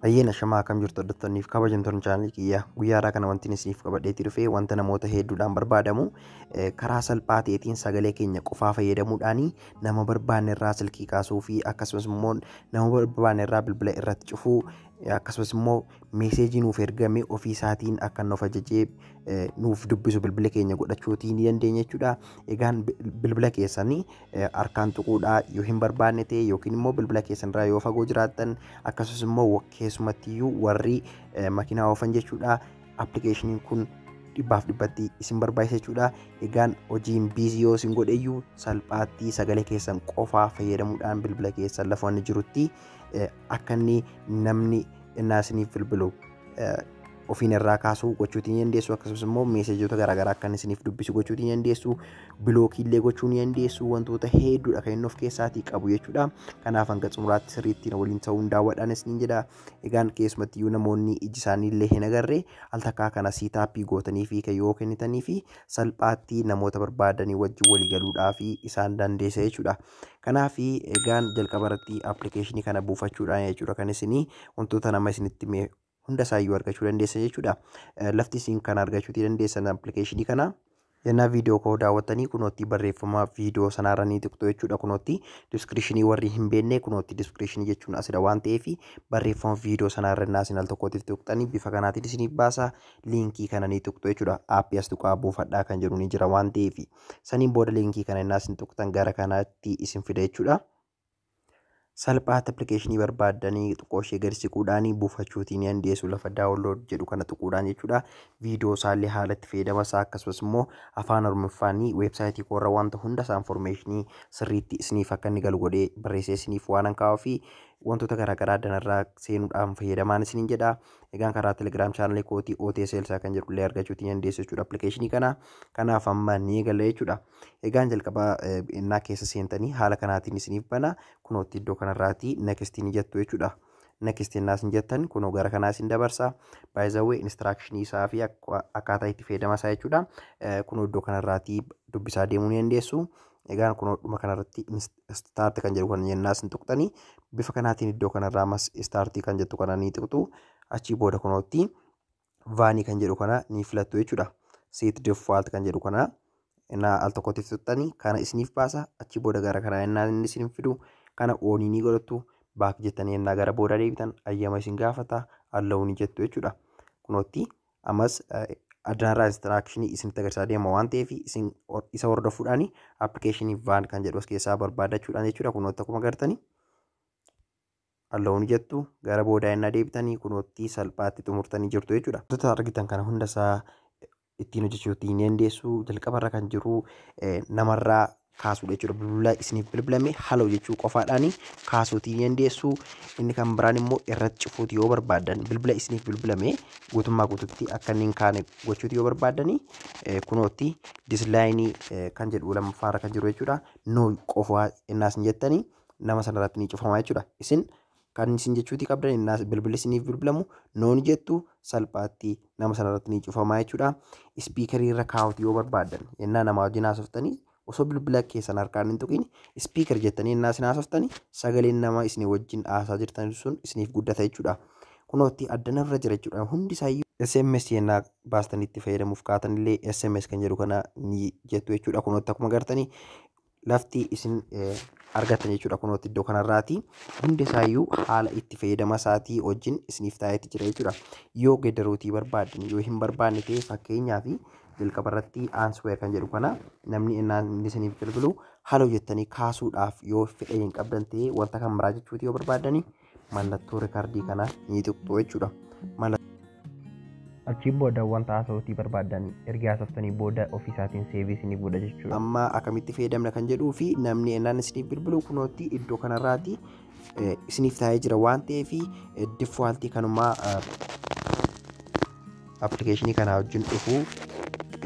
Ayyaana shamaa akkam jirtu hordoftoonniif kabajamtoonni chaanalii kiyya guyyaadhaa kana wanti isiniif qabadheetii dhufee wanta namoota hedduudhaan barbaadamu karaa salphaa ta'eetiin sagalee keenya qofaa fayyadamuudhaan nama barbaanne irraa silkii kaasuu fi akkasumas immoo nama barbaanne irraa bilbila irratti cufuu akkasumas immoo meeseejii nuuf ergame ofii isaatiin akka nuuf ajajee nuuf dubbisu bilbila keenya godhachuutii ni dandeenya jechuudha. Egaan bilbila keessanii harkaan tuquudhaa yoo hin barbaanne ta'e yookiin immoo bilbila keessanirraa yoo fagoo jiraattan akkasumas immoo keessumattiyyuu warri makiinaa oofan jechuudha. Appilikeeshiniin kun dhibbaaf dhibbatti isin barbaachisa jechuudha. Egaan hojiin biizii yoo isin godheyyuu salphaatti sagalee keessan qofaa fayyadamuudhaan bilbila keessan lafa inni jirutti akka inni namni innaa isiniif bilbilu ofiin irraa kaasuu gochuutii ni dandeessu. Akkasumas immoo meeseejoota garaagaraa akka isiniif dubbisu gochuutii ni dandeessu. Bilookiillee gochuu ni dandeessu. Wantoota hedduudha kan inni of keessaatii qabu jechuudha. Kanaaf hanga xumuraatti sirriitti waliin ta'uun daawwadhaan isiniin jedha. Egaan keessumattiyyuu namoonni iji isaaniillee hin agarre al takkaa kana siitaappii gootanii fi yoo kennitanii fi salphaatti namoota barbaadanii wajjin walii galuudhaaf isaan dandeessa jechuudha. Kanaaf egaan jalqaba irratti appilikeeshinii kana buufachuudhaan jechuudha kan isinii wantoota nama isinitti himee hunda isaayyuu argachuu dandeessan jechuudha. Lafti isin kan argachuu dandeessan appilikeeshinii kana yennaa viidiyoo koo daawwattanii kunootti barreeffama viidiyoo sanaarra ni tuqxu jechuudha. Kunootti diskiripshinii warri hin beekne kunootti diskiripshinii jechuun asidha waan ta'eef barreeffama viidiyoo sanaarra innaa isin al tokkootiif tuqxanii bifa kanaatiin isiniif baasa. Liinkii kana ni tuqxu jechuudha. Aappii as tuqaa buufadhaa kan jedhu ni jira waan ta'eef saniin booda liinkii kana innaa isin tuqxan gara kanaatti isin fida jechuudha. Salphaatti appilikeeshinii barbaaddanii xiqqoo ishee gadi siquudhaan buufachuutii ni dandeessu. Lafa daawunlood jedhu kana tuquudhaan jechuudha. Viidiyoo isaallee haala itti fayyadama isaa akkasumas immoo afaan Oromoffaan weebsaayitii koorra wanta hunda isaa infoormeeshinii sirriitti isiniif akka inni galu godhee barreessee isiniif waan kaa'uu fi wantoota garaagaraa addanarraa seenuudhaan fayyadamaan isiniin jedha. Egaan karaa telegiraam chaanalii kootii OTSL kan jedhullee argachuutii ni dandeessu jechuudha appilikeeshinii kana. Kanaaf amma ni gala jechuudha. Egaan jalqaba innaa keessa seentanii haala kanaatiin isiniif bana kunootti iddoo kanarraati nekistiin jettu jechuudha. Nekistiin isin jettan kunoo gara kanaa isin dabarsa. Baay'izawwee inistiraakshini isaa fi akkaataa itti fayyadama isaa jechuudha. Kunoo iddoo kanarraati dubbisaa deemuu ni dandeessu. Egaan kunoo dhuma kanarratti istaarti kan jedhu kan yennaa isin tuqxanii bifa kanaatiin iddoo kanarraa mas istaartii kan jettu kana ni tuqxu. Achii booda kunootti vaanii kan jedhu kana ni filattu jechuudha. Seet default kan jedhu kana innaa al tokkotti tuqxanii kana isiniif baasa. Achii booda gara kanaa yennaa inni isin fidu kana oonii ni godhattu. Baak jettanii yennaa gara booda deebitan ayyama isin gaafata alla'uu ni jettu jechuudha. Kunootti ammas addanarraa instiraakshini isinitti agarsiisaa deema waan ta'eef isin isa hordofuudhaan appilikeeshinii vaan kan jedhu as keessaa barbaadachuudhaan jechuudha. Kunootti akkuma agartanii alla'uu ni jettu gara boodaa yennaa deebitanii kunootti salphaatti xumurtanii jirtu jechuudha. Wantoota argitan kana hundasaa ittiin hojjechuutii ni dandeessu. Jalqabarra kan jiru namarraa kaasuudha jechuudha. Bilbila isiniif bilbilame haloo jechuu qofaadhaan kaasuutii ni dandeessu. Inni kan biraan immoo irratti cufuuti yoo barbaadan bilbila isiniif bilbilame guutummaa guututti akka inni hin kaane gochuuti yoo barbaadan kunootti dislaayinii kan jedhu lammaffaarra kan jiru jechuudha. Noo qofaa innaas hin jettanii nama sanarratti ni cufama jechuudha. Isin kan isin jechuutii qabdan innaas bilbilli isiniif bilbilamu noon jettu salphaatti nama sanarratti ni cufama jechuudha. Ispiikarii irra kaa'uuti yoo barbaadan yennaa nama wajjin haasoftanii osoo bilbila keessan harkaan hin tuqin ispiikar jettanii innaa isin haasoftanii sagaleen nama isin wajjin haasaa jirtan sun isiniif guddata jechuudha. Kunootti addanarra jira jechuudha. Hundi isaayyuu SMS yennaa baastanii itti fayyadamuuf kaatanillee SMS kan jedhu kana ni jettu jechuudha. Kunootti akkuma agartanii lafti isin argatan jechuudha. Kunootti iddoo kanarraati hundi isaayyuu haala itti fayyadama isaatii wajjin isiniif taa'eeti jira jechuudha. Yoo geeddaruutii barbaadan yoo hin barbaanne ta'e fakkeenyaaf jalqaba irratti aansweer kan jedhu kana namni inni isiniif bilbilu haloo jettanii kaasuudhaaf yoo fedha hin qabdan ta'e wanta kan biraa jechuuti yoo barbaadani mallattoo rikaardii kana ni tuqxu jechuudha. Achiin booda wanta haasawuutii barbaadan erga haasoftanii booda ofiisaatiin seevii isiniif godha jechuudha. Amma akkamitti fayyadamna kan jedhuu fi namni innaan isiniif bilbilu kunootti iddoo kanarraati isiniif taa'ee jira waan ta'eef diffaaltii kanumaa appilikeeshinii kana wajjin dhufuu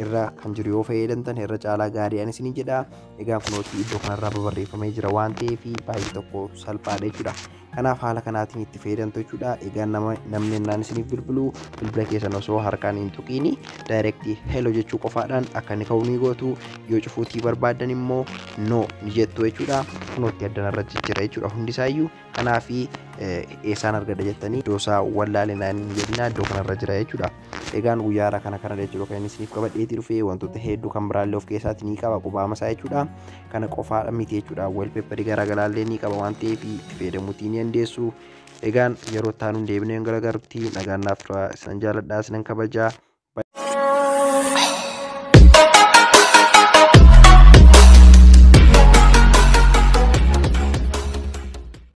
irra kan jiru yoo fayyadamtan irra caalaa gaariidhaan isinii jedha. Egaan kunootti iddoo kanarraa barreeffamee jira waan ta'eef baay'ee tokko salphaadha jechuudha. Kanaaf haala kanaatiin itti fayyadamtu jechuudha. Egaa namni naan isiniif bilbilu bilbila keessan osoo harkaan hin tuqiin daayirektii hello jechuu qofaadhaan akka inni ka'u ni gootu. Yoo cufuutii barbaaddan immoo no ni jettu jechuudha. Kunootti addana irra jijjiira jechuudha hundisaayyuu. Kanaaf eessaan argadha jettanii iddoo isaa wallaalinaan hin jedhina iddoo kanarra jira jechuudha. Egaan guyyaa haaraa kana jechuudha kan inni isiniif qabadheetii dhufe wantoota hedduu kan biraallee of keessaatii ni qaba qubaama isaa jechuudha. Kana qofaadha miti jechuudha. Wallpeeperii garaagaraallee ni qaba waan ta'eef itti fayyadamuutii ni dandeessu. Egaan yeroo itti aanuun deebinee garagarutti nagaan naaf tura. Isin jaalladhaa, isin kabajaa.